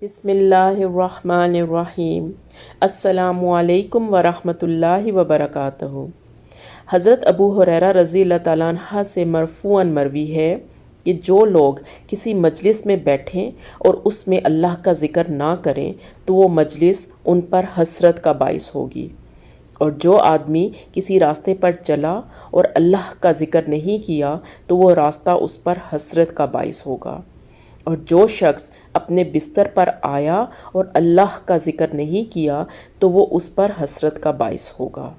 بسم اللہ الرحمن الرحیم۔ السلام علیکم ورحمۃ اللہ وبرکاتہ۔ حضرت ابو ہریرہ رضی اللہ تعالیٰ عنہ سے مرفوعاً مروی ہے کہ جو لوگ کسی مجلس میں بیٹھیں اور اس میں اللہ کا ذکر نہ کریں تو وہ مجلس ان پر حسرت کا باعث ہوگی، اور جو آدمی کسی راستے پر چلا اور اللہ کا ذکر نہیں کیا تو وہ راستہ اس پر حسرت کا باعث ہوگا، اور جو شخص اپنے بستر پر آیا اور اللہ کا ذکر نہیں کیا تو وہ اس پر حسرت کا باعث ہوگا۔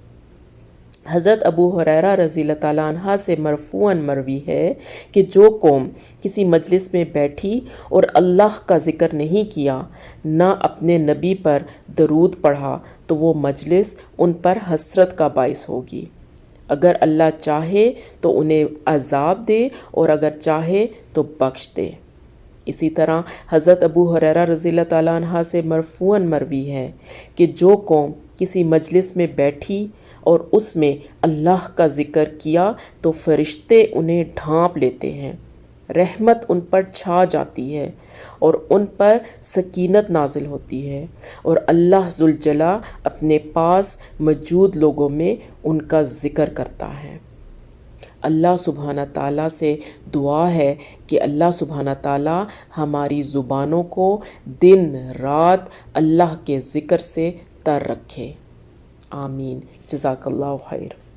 حضرت ابو ہریرہ رضی اللہ تعالیٰ عنہ سے مرفوعاً مروی ہے کہ جو قوم کسی مجلس میں بیٹھی اور اللہ کا ذکر نہیں کیا، نہ اپنے نبی پر درود پڑھا تو وہ مجلس ان پر حسرت کا باعث ہوگی۔ اگر اللہ چاہے تو انہیں عذاب دے اور اگر چاہے تو بخش دے۔ اسی طرح حضرت ابو ہریرہ رضی اللہ تعالیٰ عنہ سے مرفوعاً مروی ہے کہ جو قوم کسی مجلس میں بیٹھی اور اس میں اللہ کا ذکر کیا تو فرشتے انہیں ڈھانپ لیتے ہیں، رحمت ان پر چھا جاتی ہے اور ان پر سکینت نازل ہوتی ہے، اور اللہ ذوالجلال اپنے پاس موجود لوگوں میں ان کا ذکر کرتا ہے۔ اللہ سبحانہ تعالیٰ سے دعا ہے کہ اللہ سبحانہ تعالیٰ ہماری زبانوں کو دن رات اللہ کے ذکر سے تر رکھے۔ آمین۔ جزاک اللہ خیر۔